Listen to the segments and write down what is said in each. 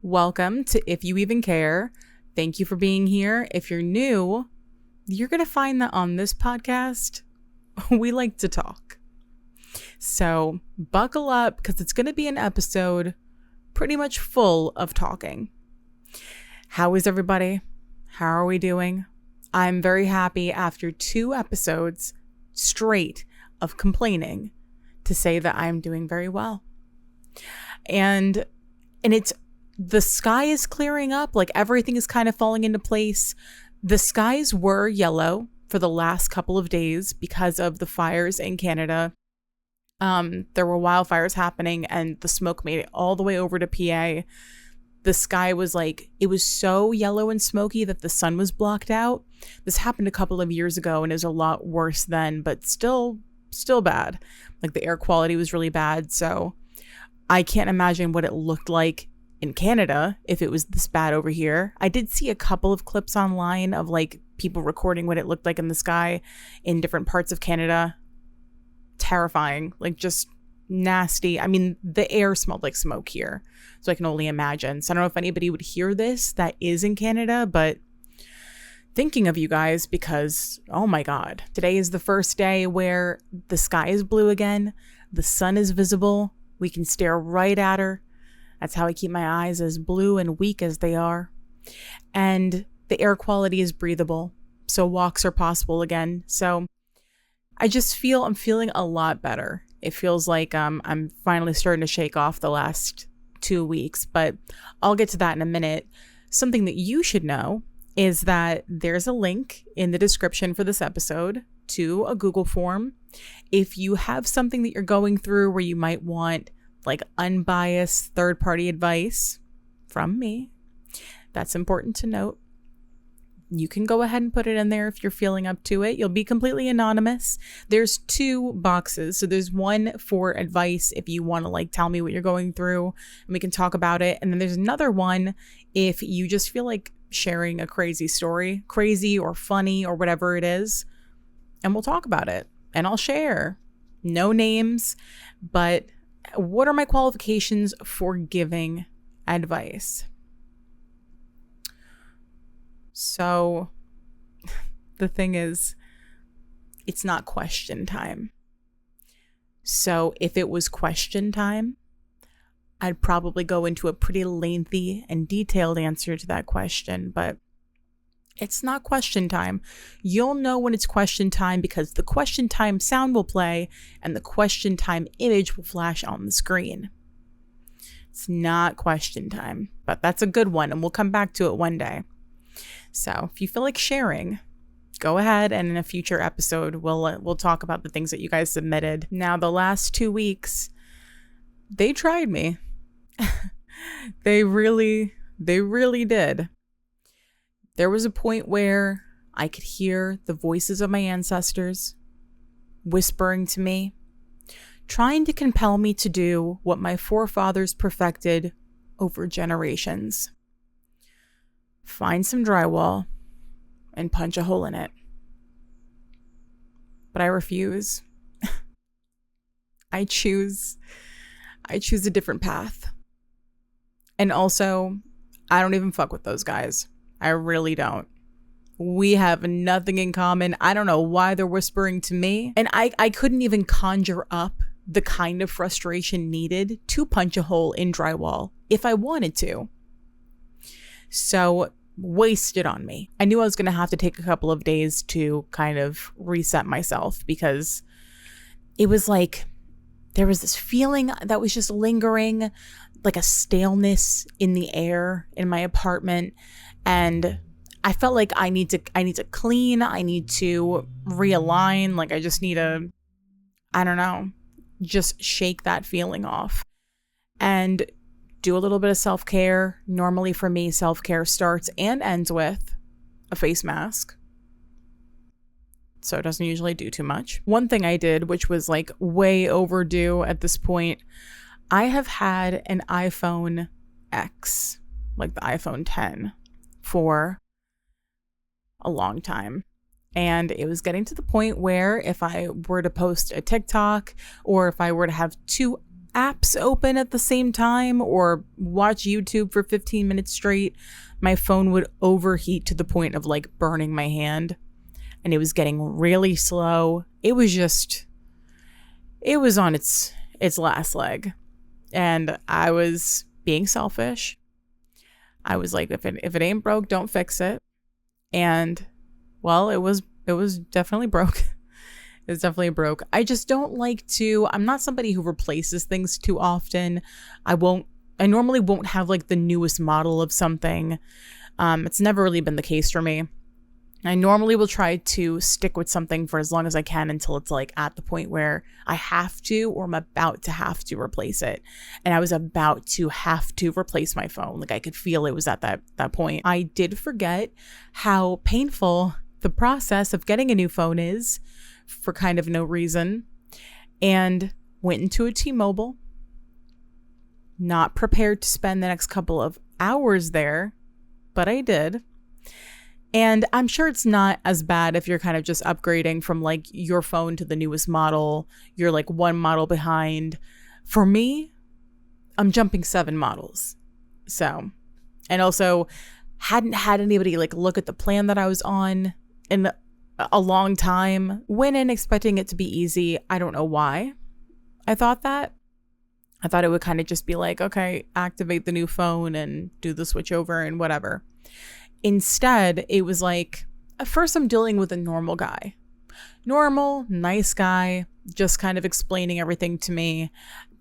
Welcome to If You Even Care. Thank you for being here. If you're new, you're going to find that on this podcast, we like to talk. So buckle up because it's going to be an episode pretty much full of talking. How is everybody? How are we doing? I'm very happy after 2 episodes straight of complaining to say that I'm doing very well. And it's the sky is clearing up, like everything is kind of falling into place. The skies were yellow for the last couple of days because of the fires in Canada. There were wildfires happening and the smoke made it all the way over to PA. The sky was it was so yellow and smoky that the sun was blocked out. This happened a couple of years ago and it was a lot worse then, but still bad. Like the air quality was really bad. So I can't imagine what it looked like in Canada if it was this bad over here. I did see a couple of clips online of people recording what it looked like in the sky in different parts of Canada. Terrifying, just nasty. I mean, the air smelled like smoke here, so I can only imagine. So I don't know if anybody would hear this that is in Canada, but thinking of you guys because, oh my God, today is the first day where the sky is blue again. The sun is visible. We can stare right at her. That's how I keep my eyes as blue and weak as they are. And the air quality is breathable, so walks are possible again. So I'm feeling a lot better. It feels like I'm finally starting to shake off the last 2 weeks, but I'll get to that in a minute. Something that you should know is that there's a link in the description for this episode to a Google form. If you have something that you're going through where you might want unbiased third-party advice from me, that's important to note. You can go ahead and put it in there if you're feeling up to it. You'll be completely anonymous. There's 2 boxes. So there's one for advice if you want to tell me what you're going through and we can talk about it. And then there's another one if you just feel like sharing a crazy story, crazy or funny or whatever it is, and we'll talk about it and I'll share. No names, but what are my qualifications for giving advice? So the thing is, it's not question time. So if it was question time, I'd probably go into a pretty lengthy and detailed answer to that question, but it's not question time. You'll know when it's question time because the question time sound will play and the question time image will flash on the screen. It's not question time, but that's a good one and we'll come back to it one day. So if you feel like sharing, go ahead and in a future episode, we'll talk about the things that you guys submitted. Now, the last 2 weeks, they tried me. They really did. There was a point where I could hear the voices of my ancestors whispering to me, trying to compel me to do what my forefathers perfected over generations. Find some drywall and punch a hole in it. But I refuse. I choose a different path. And also, I don't even fuck with those guys. I really don't. We have nothing in common. I don't know why they're whispering to me. And I couldn't even conjure up the kind of frustration needed to punch a hole in drywall if I wanted to. So wasted on me. I knew I was going to have to take a couple of days to kind of reset myself because it was there was this feeling that was just lingering, like a staleness in the air in my apartment. And I felt like I need to clean. I need to realign. I just need to, I don't know, just shake that feeling off and do a little bit of self-care. Normally for me, self-care starts and ends with a face mask. So it doesn't usually do too much. One thing I did, which was way overdue at this point, I have had an iPhone X, the iPhone 10, for a long time. And it was getting to the point where if I were to post a TikTok or if I were to have 2 apps open at the same time or watch YouTube for 15 minutes straight, my phone would overheat to the point of like burning my hand. And it was getting really slow. It was on its last leg. And I was being selfish. I was like, if it ain't broke, don't fix it. And well, it was definitely broke. It's definitely broke. I just don't like to, I'm not somebody who replaces things too often. I normally won't have like the newest model of something. It's never really been the case for me. I normally will try to stick with something for as long as I can until it's like at the point where I have to, or I'm about to have to replace it. And I was about to have to replace my phone. Like I could feel it was at that point. I did forget how painful the process of getting a new phone is for kind of no reason, and went into a T-Mobile, not prepared to spend the next couple of hours there, but I did. And I'm sure it's not as bad if you're kind of just upgrading from like your phone to the newest model. You're like one model behind. For me, I'm jumping 7 models. So, and also hadn't had anybody like look at the plan that I was on in a long time. Went in expecting it to be easy. I don't know why I thought that. I thought it would kind of just be like, okay, activate the new phone and do the switch over and whatever. Instead, it was like, at first I'm dealing with a normal guy. Normal, nice guy, just kind of explaining everything to me,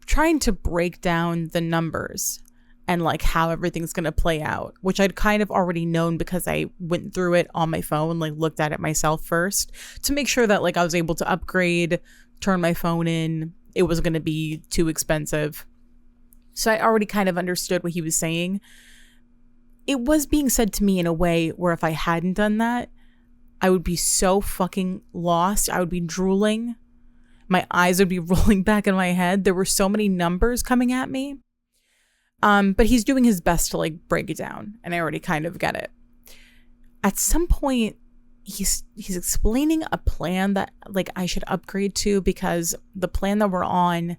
trying to break down the numbers and like how everything's going to play out, which I'd kind of already known because I went through it on my phone, like looked at it myself first to make sure that like I was able to upgrade, turn my phone in. It wasn't going to be too expensive. So I already kind of understood what he was saying. It was being said to me in a way where if I hadn't done that, I would be so fucking lost. I would be drooling. My eyes would be rolling back in my head. There were so many numbers coming at me. But he's doing his best to like break it down, and I already kind of get it. At some point, he's explaining a plan that like I should upgrade to because the plan that we're on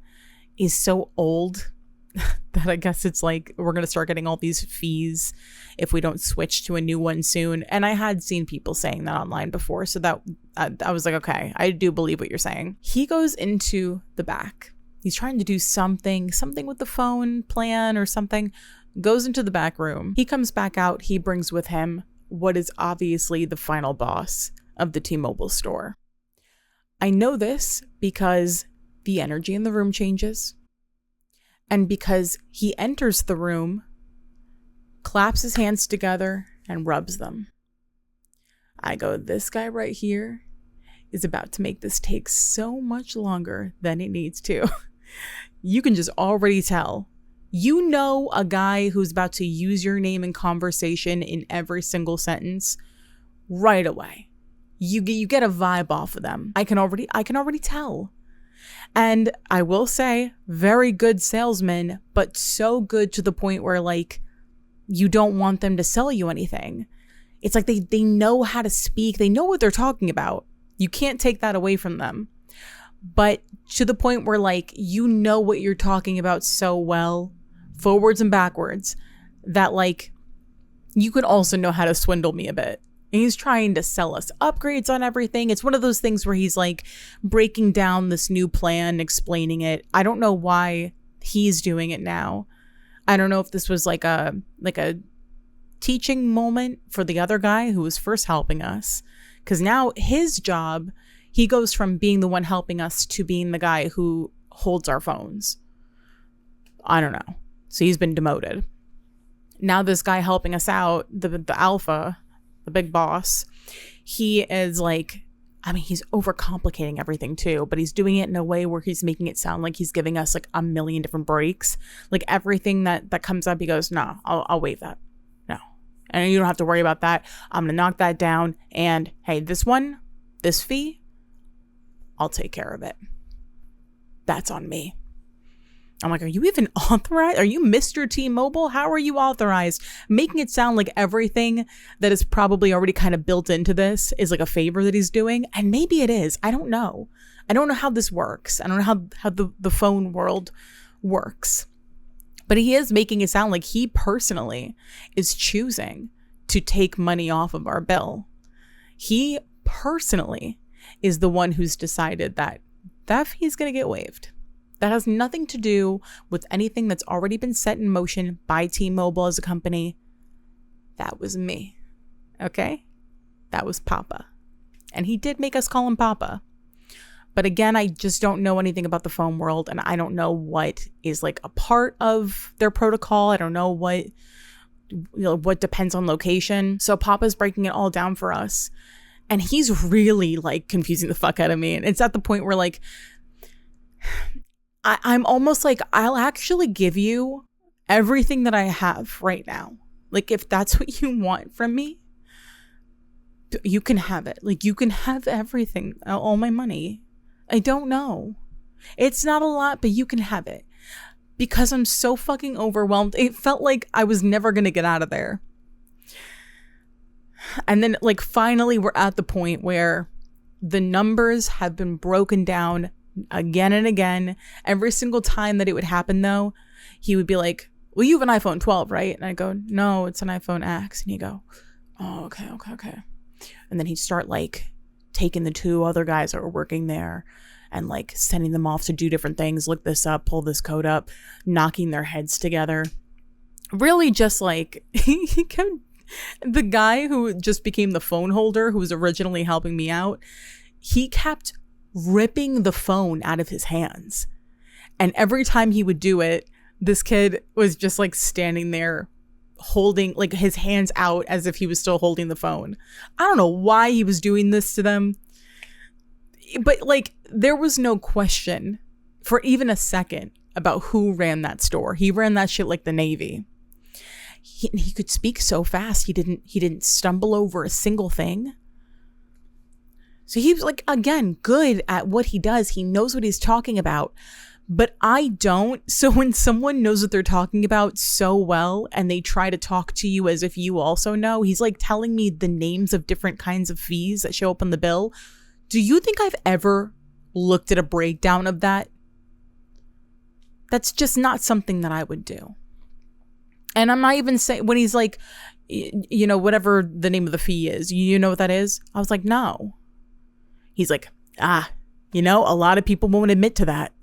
is so old that I guess it's like we're going to start getting all these fees if we don't switch to a new one soon. And I had seen people saying that online before, so that I was like, okay, I do believe what you're saying. He goes into the back. He's trying to do something with the phone plan or something, goes into the back room. He comes back out. He brings with him what is obviously the final boss of the T-Mobile store. I know this because the energy in the room changes. And because he enters the room, claps his hands together and rubs them. I go, this guy right here is about to make this take so much longer than it needs to. You can just already tell. You know a guy who's about to use your name in conversation in every single sentence right away. You get a vibe off of them. I can already tell. And I will say, very good salesman, but so good to the point where like you don't want them to sell you anything. It's like they know how to speak. They know what they're talking about. You can't take that away from them. But to the point where like you know what you're talking about so well, forwards and backwards, that like you could also know how to swindle me a bit. And he's trying to sell us upgrades on everything. It's one of those things where he's like breaking down this new plan, explaining it. I don't know why he's doing it now. I don't know if this was like a teaching moment for the other guy who was first helping us. Because now his job, he goes from being the one helping us to being the guy who holds our phones. I don't know. So he's been demoted. Now this guy helping us out, the alpha, the big boss, he is like, I mean, he's overcomplicating everything too, but he's doing it in a way where he's making it sound like he's giving us like a million different breaks. Like everything that comes up, he goes, no, I'll waive that. No. And you don't have to worry about that. I'm going to knock that down. And hey, this fee, I'll take care of it. That's on me. I'm like, are you even authorized? Are you Mr. T-Mobile? How are you authorized? Making it sound like everything that is probably already kind of built into this is like a favor that he's doing. And maybe it is. I don't know. I don't know how this works. I don't know how the phone world works. But he is making it sound like he personally is choosing to take money off of our bill. He personally is the one who's decided that fee is going to get waived. That has nothing to do with anything that's already been set in motion by T-Mobile as a company. That was me. Okay? That was Papa. And he did make us call him Papa. But again, I just don't know anything about the phone world, and I don't know what is like a part of their protocol. I don't know what depends on location. So Papa's breaking it all down for us. And he's really like confusing the fuck out of me. And it's at the point where like, I'm almost like, I'll actually give you everything that I have right now. Like, if that's what you want from me, you can have it. Like, you can have everything, all my money. I don't know. It's not a lot, but you can have it. Because I'm so fucking overwhelmed. It felt like I was never going to get out of there. And then, like, finally, we're at the point where the numbers have been broken down again and again. Every single time that it would happen, though, he would be like, well, you have an iPhone 12, right? And I go, no, it's an iPhone X. And he'd go, oh, okay. And then he'd start, like, taking the two other guys that were working there and, like, sending them off to do different things, look this up, pull this code up, knocking their heads together. Really just, like, he kept... The guy who just became the phone holder, who was originally helping me out, he kept ripping the phone out of his hands. And every time he would do it, this kid was just like standing there holding like his hands out as if he was still holding the phone. I don't know why he was doing this to them. But like, there was no question for even a second about who ran that store. He ran that shit like the Navy. He could speak so fast. He didn't stumble over a single thing. So he was like, again, good at what he does. He knows what he's talking about, but I don't. So when someone knows what they're talking about so well and they try to talk to you as if you also know, he's like telling me the names of different kinds of fees that show up on the bill. Do you think I've ever looked at a breakdown of that? That's just not something that I would do. And I'm not even saying, when he's like, you know, whatever the name of the fee is, you know what that is? I was like, no. He's like, you know, a lot of people won't admit to that.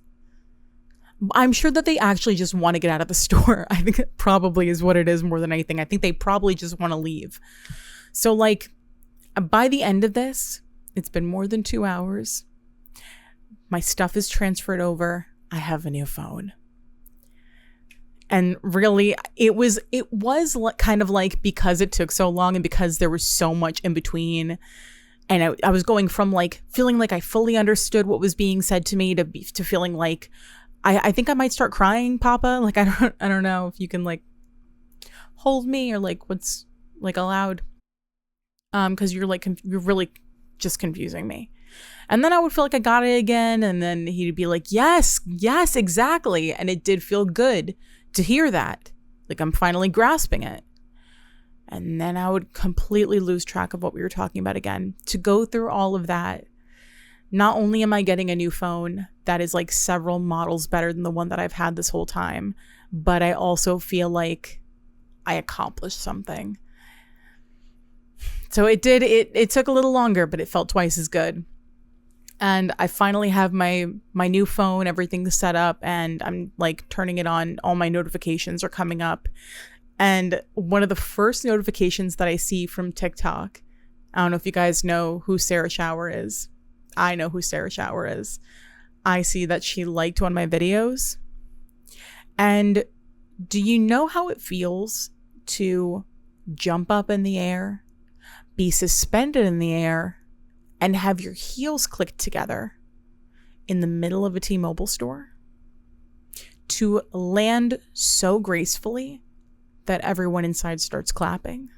I'm sure that they actually just want to get out of the store. I think it probably is what it is more than anything. I think they probably just want to leave. So like, by the end of this, it's been more than 2 hours. My stuff is transferred over. I have a new phone. And really, it was kind of like, because it took so long and because there was so much in between, and I was going from like feeling like I fully understood what was being said to me to feeling like I think I might start crying, Papa. Like, I don't know if you can like hold me or like what's like allowed, because you're really just confusing me. And then I would feel like I got it again, and then he'd be like, yes, exactly. And it did feel good to hear that. Like, I'm finally grasping it. And then I would completely lose track of what we were talking about again. To go through all of that, not only am I getting a new phone that is like several models better than the one that I've had this whole time, but I also feel like I accomplished something. So it took a little longer, but it felt twice as good. And I finally have my new phone, everything's set up, and I'm like turning it on. All my notifications are coming up. And one of the first notifications that I see from TikTok, I don't know if you guys know who Sarah Shower is. I know who Sarah Shower is. I see that she liked one of my videos. And do you know how it feels to jump up in the air, be suspended in the air, and have your heels clicked together in the middle of a T-Mobile store? To land so gracefully that everyone inside starts clapping.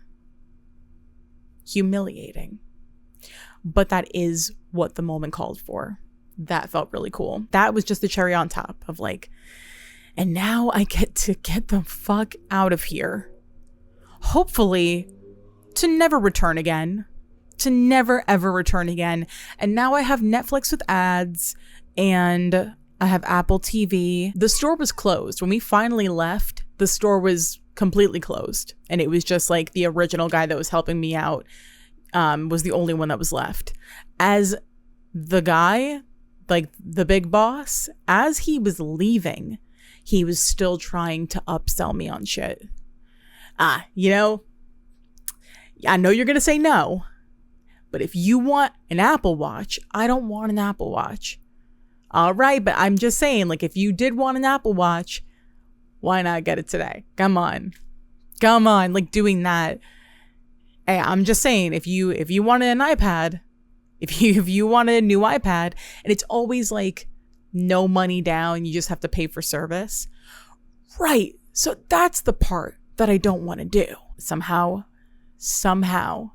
Humiliating. But that is what the moment called for. That felt really cool. That was just the cherry on top of like, and now I get to get the fuck out of here. Hopefully to never return again. To never ever return again. And now I have Netflix with ads, and I have Apple TV. The store was closed. When we finally left, the store was completely closed. And it was just like the original guy that was helping me out was the only one that was left. As the guy, like the big boss, as he was leaving, he was still trying to upsell me on shit. You know, I know you're going to say no, but if you want an Apple Watch, I don't want an Apple Watch. All right, but I'm just saying, like, if you did want an Apple Watch, why not get it today? Come on, like doing that. Hey, I'm just saying, if you wanted an iPad, if you wanted a new iPad, and it's always like no money down, you just have to pay for service. Right. So that's the part that I don't want to do. Somehow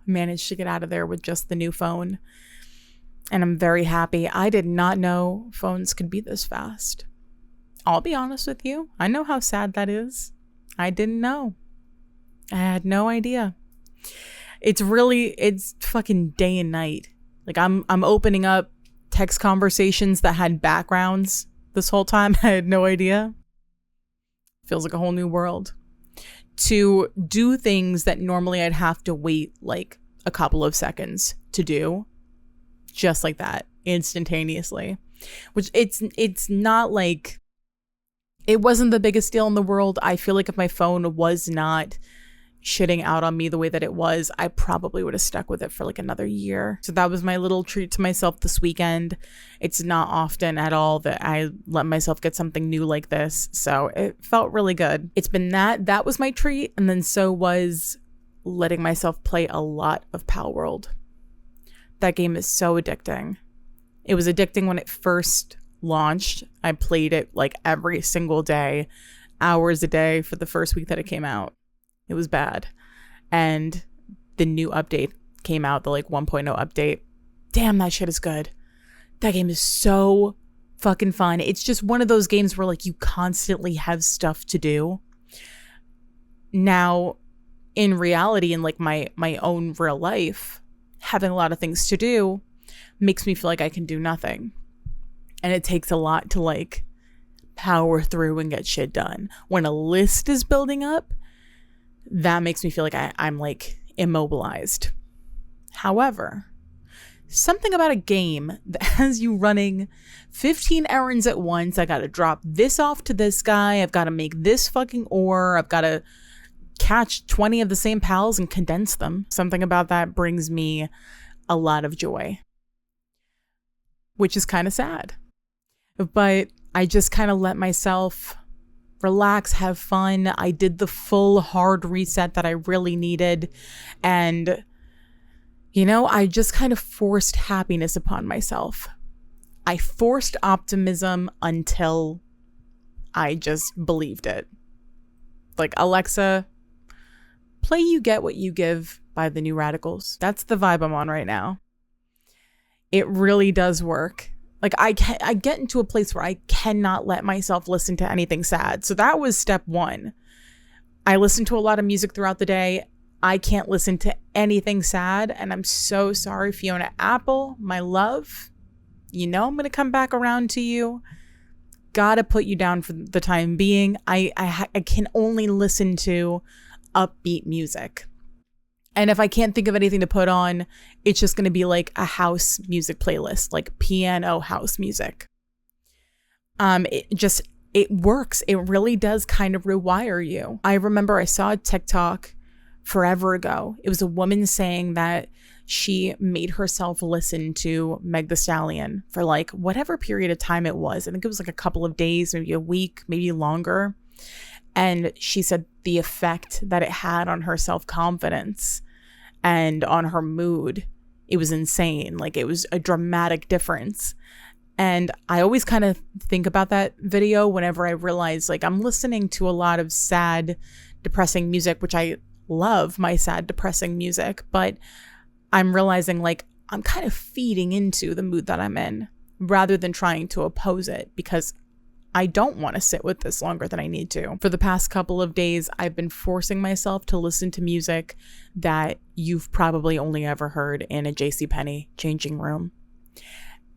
managed to get out of there with just the new phone. And I'm very happy. I did not know phones could be this fast. I'll be honest with you. I know how sad that is. I didn't know. I had no idea. It's fucking day and night. Like I'm opening up text conversations that had backgrounds this whole time. I had no idea. Feels like a whole new world. To do things that normally I'd have to wait like a couple of seconds to do. Just like that, instantaneously. Which it's not like, it wasn't the biggest deal in the world. I feel like if my phone was not shitting out on me the way that it was, I probably would have stuck with it for like another year. So that was my little treat to myself this weekend. It's not often at all that I let myself get something new like this. So it felt really good. It's been that was my treat. And then so was letting myself play a lot of palworld. That game is so addicting. It was addicting when it first launched. I played it like every single day, hours a day for the first week that it came out. It was bad. And the new update came out, the like 1.0 update. Damn, that shit is good. That game is so fucking fun. It's just one of those games where like you constantly have stuff to do. Now, in reality, in like my own real life, having a lot of things to do makes me feel like I can do nothing. And it takes a lot to like power through and get shit done. When a list is building up, that makes me feel like I'm like immobilized. However, something about a game that has you running 15 errands at once. I got to drop this off to this guy. I've got to make this fucking ore. I've got to catch 20 of the same pals and condense them. Something about that brings me a lot of joy, which is kind of sad. But I just kind of let myself relax, have fun. I did the full hard reset that I really needed. And, you know, I just kind of forced happiness upon myself. I forced optimism until I just believed it. Like, Alexa, play You Get What You Give by the New Radicals. That's the vibe I'm on right now. It really does work. Like, I get into a place where I cannot let myself listen to anything sad. So that was step one. I listen to a lot of music throughout the day. I can't listen to anything sad. And I'm so sorry, Fiona Apple, my love. You know I'm going to come back around to you. Gotta put you down for the time being. I can only listen to upbeat music. And if I can't think of anything to put on, it's just going to be like a house music playlist, like piano house music. It works. It really does kind of rewire you. I remember I saw a TikTok forever ago. It was a woman saying that she made herself listen to Meg Thee Stallion for like whatever period of time it was. I think it was like a couple of days, maybe a week, maybe longer. And she said the effect that it had on her self-confidence and on her mood, it was insane. Like, it was a dramatic difference. And I always kind of think about that video whenever I realize, like, I'm listening to a lot of sad, depressing music, which I love my sad, depressing music, but I'm realizing, like, I'm kind of feeding into the mood that I'm in rather than trying to oppose it, because I don't want to sit with this longer than I need to. For the past couple of days, I've been forcing myself to listen to music that you've probably only ever heard in a JCPenney changing room.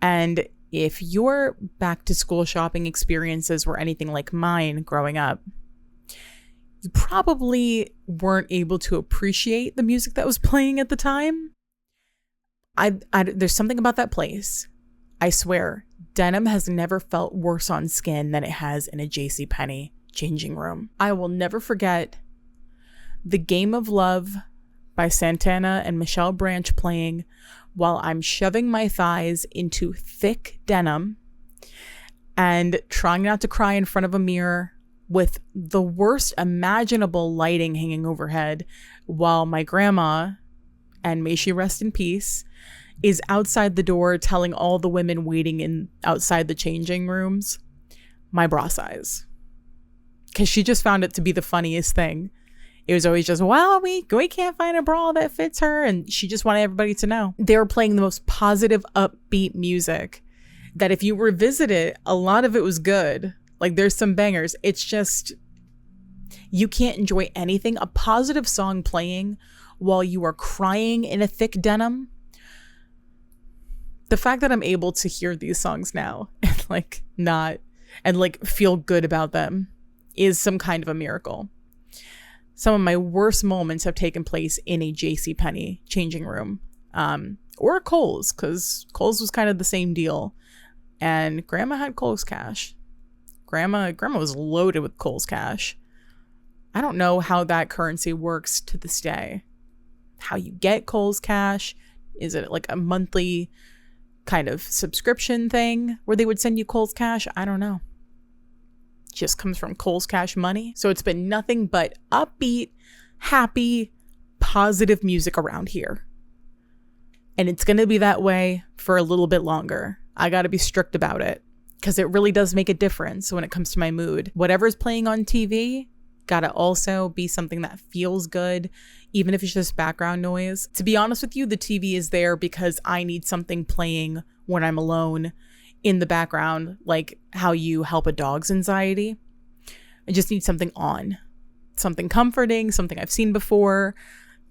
And if your back to school shopping experiences were anything like mine growing up, you probably weren't able to appreciate the music that was playing at the time. There's something about that place. I swear, denim has never felt worse on skin than it has in a JCPenney changing room. I will never forget The Game of Love by Santana and Michelle Branch playing while I'm shoving my thighs into thick denim and trying not to cry in front of a mirror with the worst imaginable lighting hanging overhead while my grandma, and may she rest in peace, is outside the door telling all the women waiting outside the changing rooms my bra size. Because she just found it to be the funniest thing. It was always just, well, we can't find a bra that fits her. And she just wanted everybody to know. They were playing the most positive, upbeat music that if you revisit it, a lot of it was good. Like, there's some bangers. It's just, you can't enjoy anything. A positive song playing while you are crying in a thick denim. The fact that I'm able to hear these songs now and feel good about them is some kind of a miracle. Some of my worst moments have taken place in a JCPenney changing room, or Kohl's, because Kohl's was kind of the same deal. And Grandma had Kohl's cash. Grandma was loaded with Kohl's cash. I don't know how that currency works to this day. How you get Kohl's cash? Is it like a monthly kind of subscription thing where they would send you Kohl's cash? I don't know. Just comes from Kohl's cash money. So it's been nothing but upbeat, happy, positive music around here. And it's going to be that way for a little bit longer. I got to be strict about it because it really does make a difference when it comes to my mood. Whatever's playing on TV, got to also be something that feels good, even if it's just background noise. To be honest with you, the TV is there because I need something playing when I'm alone in the background, like how you help a dog's anxiety. I just need something on, something comforting, something I've seen before.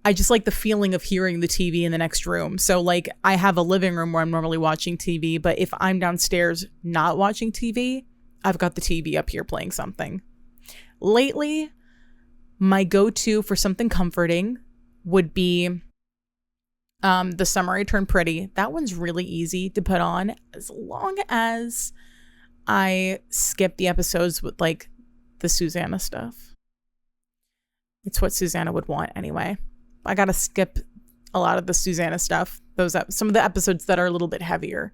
I just like the feeling of hearing the TV in the next room. So like I have a living room where I'm normally watching TV, but if I'm downstairs not watching TV, I've got the TV up here playing something. Lately, my go-to for something comforting would be The Summer I Turned Pretty. That one's really easy to put on as long as I skip the episodes with like the Susanna stuff. It's what Susanna would want anyway. I gotta skip a lot of the Susanna stuff. Some of the episodes that are a little bit heavier.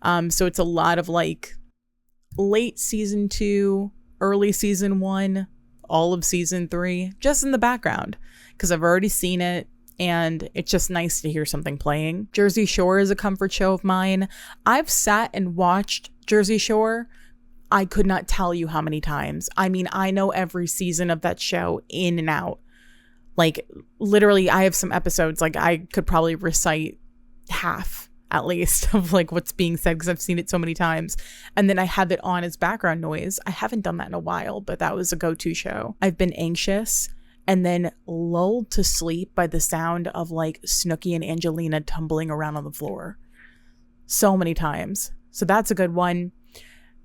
So it's a lot of like late season 2, early season 1, all of season 3, just in the background because I've already seen it. And it's just nice to hear something playing. Jersey Shore is a comfort show of mine. I've sat and watched Jersey Shore. I could not tell you how many times. I mean, I know every season of that show in and out. Like, literally, I have some episodes, like, I could probably recite half, at least, of, like, what's being said because I've seen it so many times. And then I have it on as background noise. I haven't done that in a while, but that was a go-to show. I've been anxious and then lulled to sleep by the sound of like Snooki and Angelina tumbling around on the floor so many times. So that's a good one.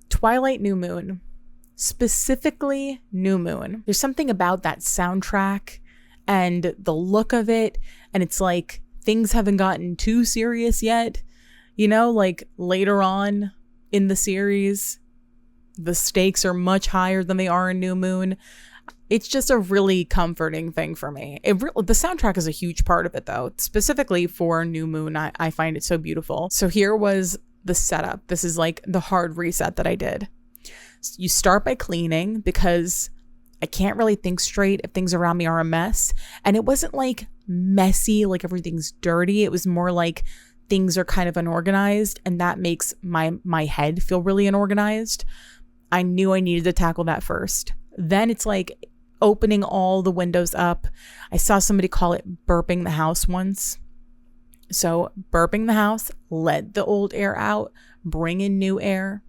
Twilight, New Moon, specifically New Moon. There's something about that soundtrack and the look of it. And it's like things haven't gotten too serious yet. You know, like later on in the series, the stakes are much higher than they are in New Moon. It's just a really comforting thing for me. The soundtrack is a huge part of it, though. Specifically for New Moon, I find it so beautiful. So here was the setup. This is like the hard reset that I did. So you start by cleaning because I can't really think straight if things around me are a mess. And it wasn't like messy, like everything's dirty. It was more like things are kind of unorganized, and that makes my head feel really unorganized. I knew I needed to tackle that first. Then it's like opening all the windows up. I saw somebody call it burping the house once. So burping the house, let the old air out, bring in new air.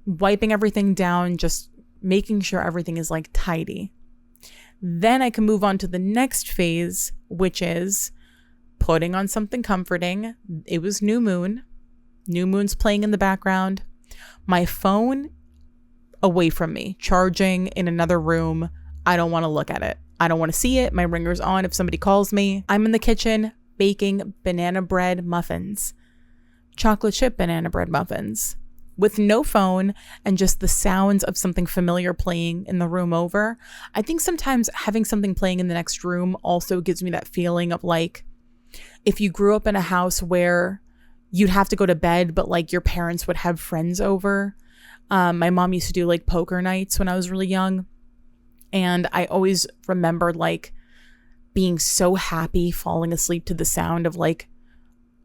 Wiping everything down, just making sure everything is like tidy. Then I can move on to the next phase, which is putting on something comforting. It was New Moon. New moon's playing in the background. My phone away from me, charging in another room. I don't want to look at it. I don't want to see it. My ringer's on if somebody calls me. I'm in the kitchen baking banana bread muffins, chocolate chip banana bread muffins, with no phone and just the sounds of something familiar playing in the room over. I think sometimes having something playing in the next room also gives me that feeling of like, if you grew up in a house where you'd have to go to bed, but like your parents would have friends over. My mom used to do like poker nights when I was really young. And I always remembered like being so happy falling asleep to the sound of like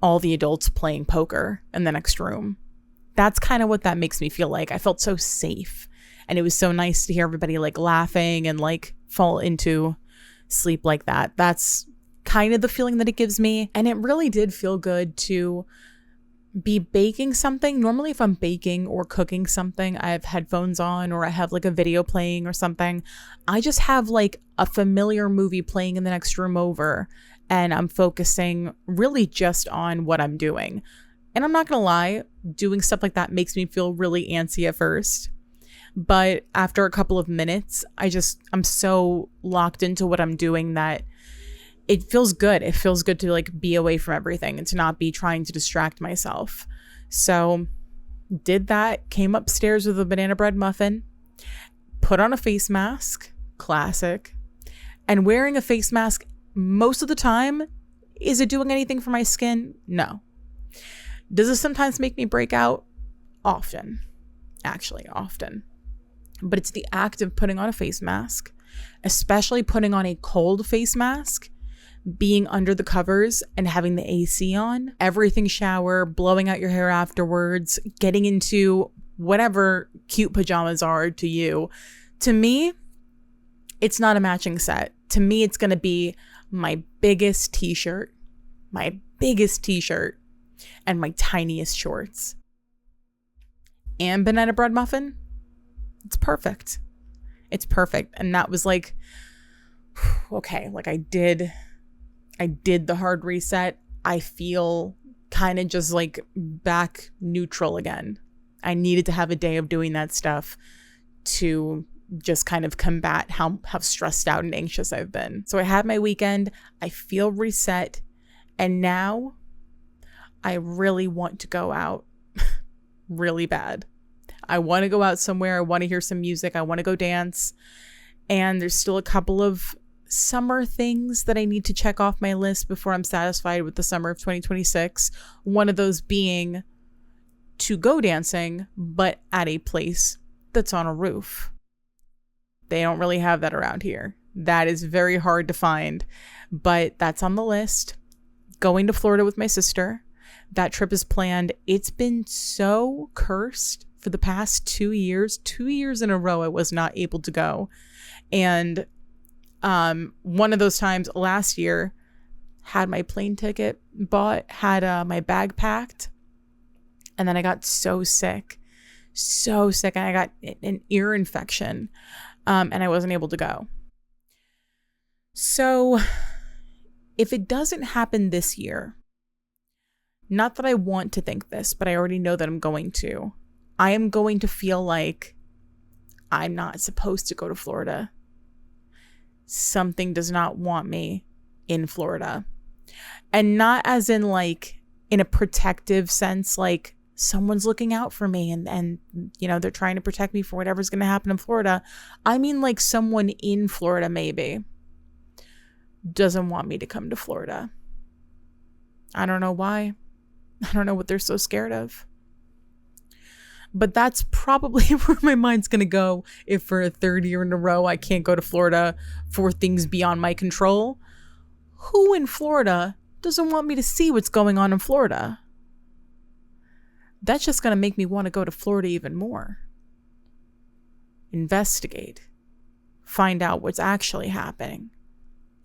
all the adults playing poker in the next room. That's kind of what that makes me feel like. I felt so safe. And it was so nice to hear everybody like laughing and like fall into sleep like that. That's kind of the feeling that it gives me. And it really did feel good to be baking something. Normally if I'm baking or cooking something, I have headphones on or I have like a video playing or something. I just have like a familiar movie playing in the next room over and I'm focusing really just on what I'm doing. And I'm not gonna lie, doing stuff like that makes me feel really antsy at first. But after a couple of minutes, I'm so locked into what I'm doing that it feels good. It feels good to like be away from everything and to not be trying to distract myself. So did that, came upstairs with a banana bread muffin, put on a face mask, classic. And wearing a face mask most of the time, is it doing anything for my skin? No. Does it sometimes make me break out? Often. Actually, often. But it's the act of putting on a face mask, especially putting on a cold face mask, being under the covers and having the AC on, everything shower, blowing out your hair afterwards, getting into whatever cute pajamas are to you. To me, it's not a matching set. To me, it's going to be my biggest t-shirt, and my tiniest shorts. And banana bread muffin. It's perfect. It's perfect. And that was like, okay, like I did the hard reset. I feel kind of just like back neutral again. I needed to have a day of doing that stuff to just kind of combat how stressed out and anxious I've been. So I had my weekend. I feel reset. And now I really want to go out really bad. I want to go out somewhere. I want to hear some music. I want to go dance. And there's still a couple of summer things that I need to check off my list before I'm satisfied with the summer of 2026. One of those being to go dancing, but at a place that's on a roof. They don't really have that around here. That is very hard to find, but that's on the list. Going to Florida with my sister. That trip is planned. It's been so cursed for the past 2 years. 2 years in a row, I was not able to go. And one of those times last year, had my plane ticket bought, had my bag packed, and then I got so sick, and I got an ear infection, and I wasn't able to go. So if it doesn't happen this year, not that I want to think this, but I already know that I'm going to, I am going to feel like I'm not supposed to go to Florida. Something does not want me in Florida. And not as in like in a protective sense, like someone's looking out for me and you know, they're trying to protect me for whatever's going to happen in Florida. I mean like someone in Florida maybe doesn't want me to come to Florida. I don't know why. I don't know what they're so scared of. But that's probably where my mind's going to go if for a third year in a row I can't go to Florida for things beyond my control. Who in Florida doesn't want me to see what's going on in Florida? That's just going to make me want to go to Florida even more. Investigate. Find out what's actually happening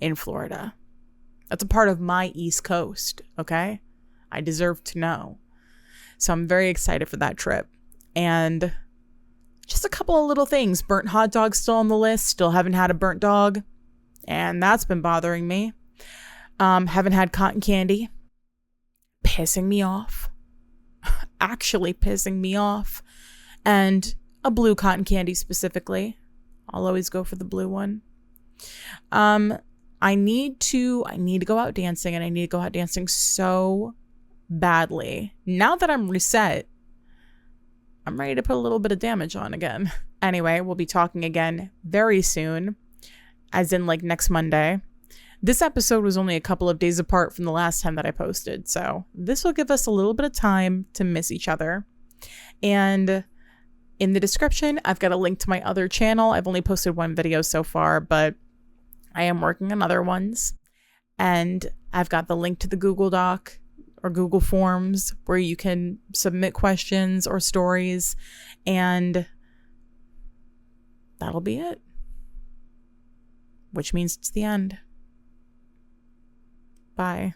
in Florida. That's a part of my East Coast, okay? I deserve to know. So I'm very excited for that trip. And just a couple of little things. Burnt hot dogs still on the list. Still haven't had a burnt dog. And that's been bothering me. Haven't had cotton candy. Pissing me off. actually pissing me off, and a blue cotton candy specifically. I'll always go for the blue one. I need to go out dancing, and I need to go out dancing so badly. Now that I'm reset, I'm ready to put a little bit of damage on again. Anyway, we'll be talking again very soon, as in like next Monday. This episode was only a couple of days apart from the last time that I posted, so this will give us a little bit of time to miss each other. And in the description, I've got a link to my other channel. I've only posted one video so far, but I am working on other ones. And I've got the link to the Google Doc or Google Forms where you can submit questions or stories. And that'll be it. Which means it's the end. Bye.